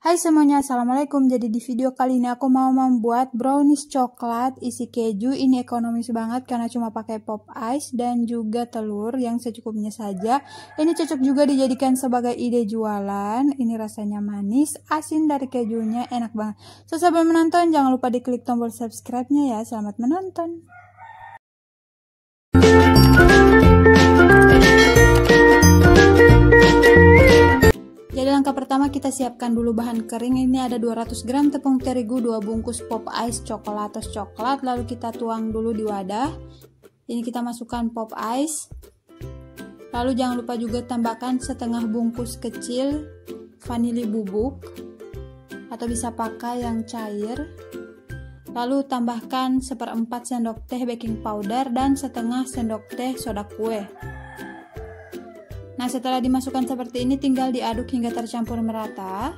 Hai semuanya, assalamualaikum. Jadi di video kali ini aku mau membuat brownies coklat isi keju. Ini ekonomis banget karena cuma pakai pop ice dan juga telur yang secukupnya saja. Ini cocok juga dijadikan sebagai ide jualan. Ini rasanya manis, asin dari kejunya, enak banget. So sebelum menonton jangan lupa diklik tombol subscribe-nya ya. Selamat menonton. Jadi langkah pertama kita siapkan dulu bahan kering. Ini ada 200 gram tepung terigu, 2 bungkus pop ice coklatos coklat. Lalu kita tuang dulu di wadah. Ini kita masukkan pop ice. Lalu jangan lupa juga tambahkan setengah bungkus kecil vanili bubuk atau bisa pakai yang cair. Lalu tambahkan 1/4 sendok teh baking powder dan setengah sendok teh soda kue. Nah, setelah dimasukkan seperti ini tinggal diaduk hingga tercampur merata.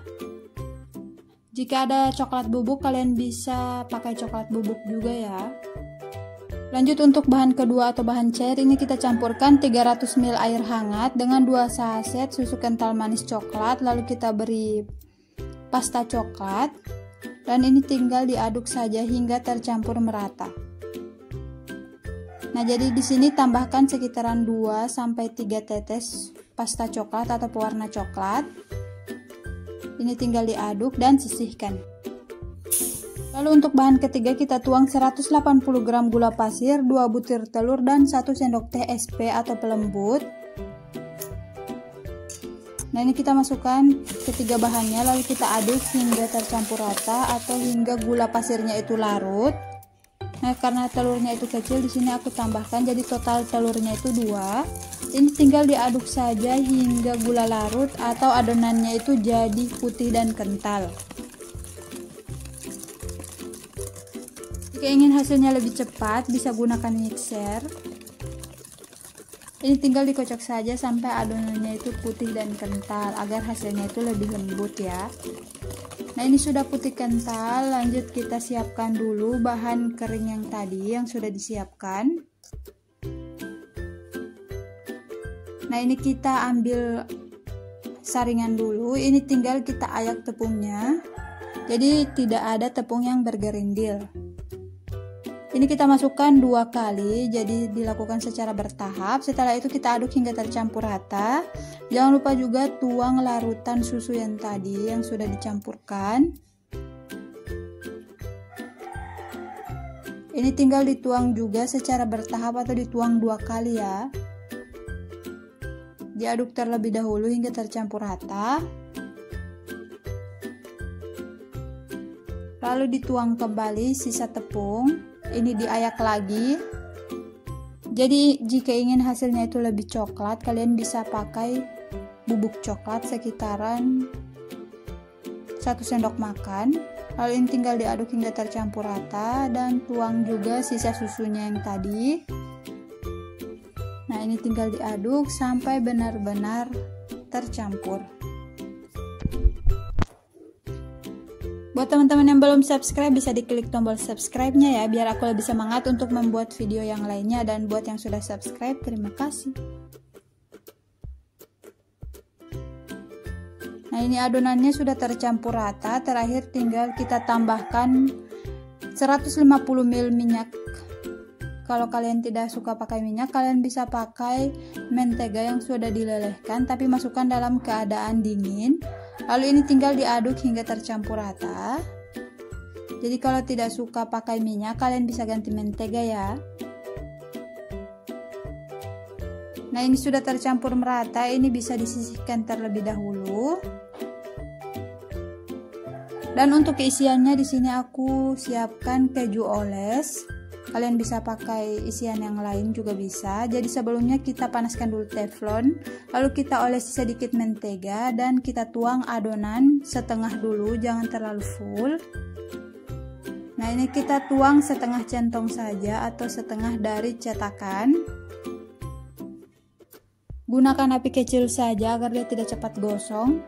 Jika ada coklat bubuk kalian bisa pakai coklat bubuk juga ya. Lanjut untuk bahan kedua atau bahan cair, ini kita campurkan 300 ml air hangat dengan 2 saset susu kental manis coklat. Lalu kita beri pasta coklat dan ini tinggal diaduk saja hingga tercampur merata. Nah, jadi di sini tambahkan sekitaran 2 sampai 3 tetes pasta coklat atau pewarna coklat. Ini tinggal diaduk dan sisihkan. Lalu untuk bahan ketiga kita tuang 180 gram gula pasir, 2 butir telur dan 1 sendok teh SP atau pelembut. Nah, ini kita masukkan ketiga bahannya lalu kita aduk hingga tercampur rata atau hingga gula pasirnya itu larut. Nah, karena telurnya itu kecil, di sini aku tambahkan jadi total telurnya itu 2. Ini tinggal diaduk saja hingga gula larut atau adonannya itu jadi putih dan kental. Jika ingin hasilnya lebih cepat, bisa gunakan mixer. Ini tinggal dikocok saja sampai adonannya itu putih dan kental agar hasilnya itu lebih lembut ya. Nah, ini sudah putih kental. Lanjut kita siapkan dulu bahan kering yang tadi yang sudah disiapkan. Nah, ini kita ambil saringan dulu. Ini tinggal kita ayak tepungnya. Jadi tidak ada tepung yang bergerindil. Ini kita masukkan 2 kali, jadi dilakukan secara bertahap. Setelah itu kita aduk hingga tercampur rata. Jangan lupa juga tuang larutan susu yang tadi yang sudah dicampurkan. Ini tinggal dituang juga secara bertahap atau dituang 2 kali ya. Diaduk terlebih dahulu hingga tercampur rata. Lalu dituang kembali sisa tepung. Ini diayak lagi. Jadi jika ingin hasilnya itu lebih coklat, kalian bisa pakai bubuk coklat sekitaran 1 sendok makan. Lalu ini tinggal diaduk hingga tercampur rata dan tuang juga sisa susunya yang tadi. Nah, ini tinggal diaduk sampai benar-benar tercampur. Buat teman-teman yang belum subscribe bisa diklik tombol subscribe-nya ya biar aku lebih semangat untuk membuat video yang lainnya, dan buat yang sudah subscribe terima kasih. Nah, ini adonannya sudah tercampur rata. Terakhir tinggal kita tambahkan 150 ml minyak. Kalau kalian tidak suka pakai minyak, kalian bisa pakai mentega yang sudah dilelehkan tapi masukkan dalam keadaan dingin. Lalu ini tinggal diaduk hingga tercampur rata. Jadi kalau tidak suka pakai minyak, kalian bisa ganti mentega ya. Nah, ini sudah tercampur merata. Ini bisa disisihkan terlebih dahulu. Dan untuk keisiannya di sini aku siapkan keju oles. Kalian bisa pakai isian yang lain juga bisa. Jadi sebelumnya kita panaskan dulu teflon, lalu kita oles sedikit mentega dan kita tuang adonan setengah dulu, jangan terlalu full. Nah, ini kita tuang setengah centong saja atau setengah dari cetakan. Gunakan api kecil saja agar dia tidak cepat gosong.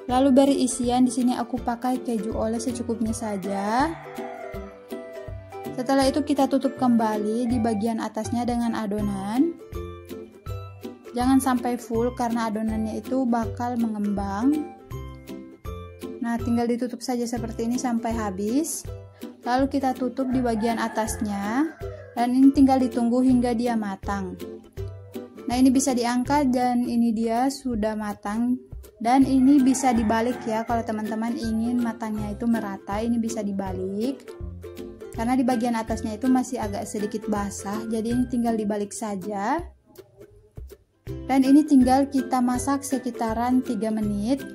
Lalu beri isian, di sini aku pakai keju oles secukupnya saja. Setelah itu kita tutup kembali di bagian atasnya dengan adonan. Jangan sampai full karena adonannya itu bakal mengembang. Nah, tinggal ditutup saja seperti ini sampai habis. Lalu kita tutup di bagian atasnya, dan ini tinggal ditunggu hingga dia matang. Nah, ini bisa diangkat dan ini dia sudah matang. Dan ini bisa dibalik ya, kalau teman-teman ingin matangnya itu merata, ini bisa dibalik. Karena di bagian atasnya itu masih agak sedikit basah, jadi ini tinggal dibalik saja. Dan ini tinggal kita masak sekitaran 3 menit.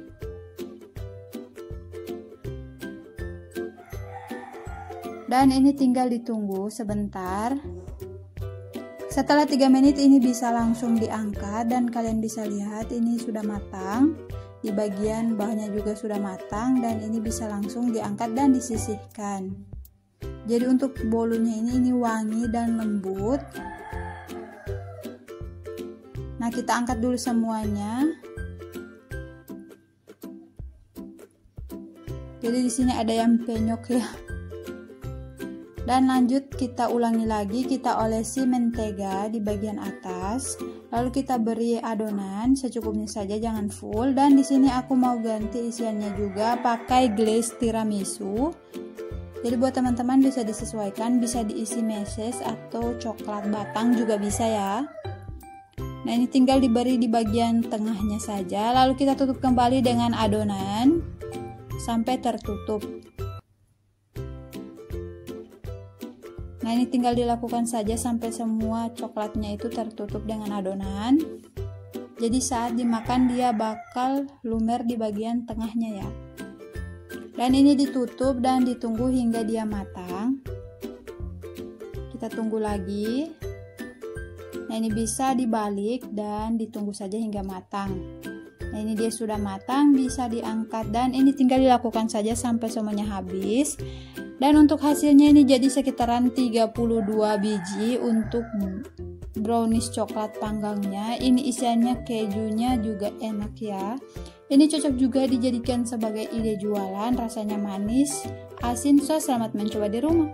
Dan ini tinggal ditunggu sebentar. Setelah 3 menit ini bisa langsung diangkat dan kalian bisa lihat ini sudah matang. Di bagian bawahnya juga sudah matang dan ini bisa langsung diangkat dan disisihkan. Jadi untuk bolunya ini wangi dan lembut. Nah, kita angkat dulu semuanya. Jadi di sini ada yang penyok ya. Dan lanjut kita ulangi lagi, kita olesi mentega di bagian atas. Lalu kita beri adonan secukupnya saja, jangan full. Dan di sini aku mau ganti isiannya juga pakai glaze tiramisu. Jadi buat teman-teman bisa disesuaikan, bisa diisi meses atau coklat batang juga bisa ya. Nah, ini tinggal diberi di bagian tengahnya saja. Lalu kita tutup kembali dengan adonan sampai tertutup. Nah, ini tinggal dilakukan saja sampai semua coklatnya itu tertutup dengan adonan. Jadi saat dimakan dia bakal lumer di bagian tengahnya ya. Dan ini ditutup dan ditunggu hingga dia matang. Kita tunggu lagi. Nah, ini bisa dibalik dan ditunggu saja hingga matang. Nah, ini dia sudah matang, bisa diangkat dan ini tinggal dilakukan saja sampai semuanya habis. Dan untuk hasilnya ini jadi sekitaran 32 biji untuk brownies coklat panggangnya. Ini isiannya kejunya juga enak ya. Ini cocok juga dijadikan sebagai ide jualan, rasanya manis, asin, so selamat mencoba di rumah.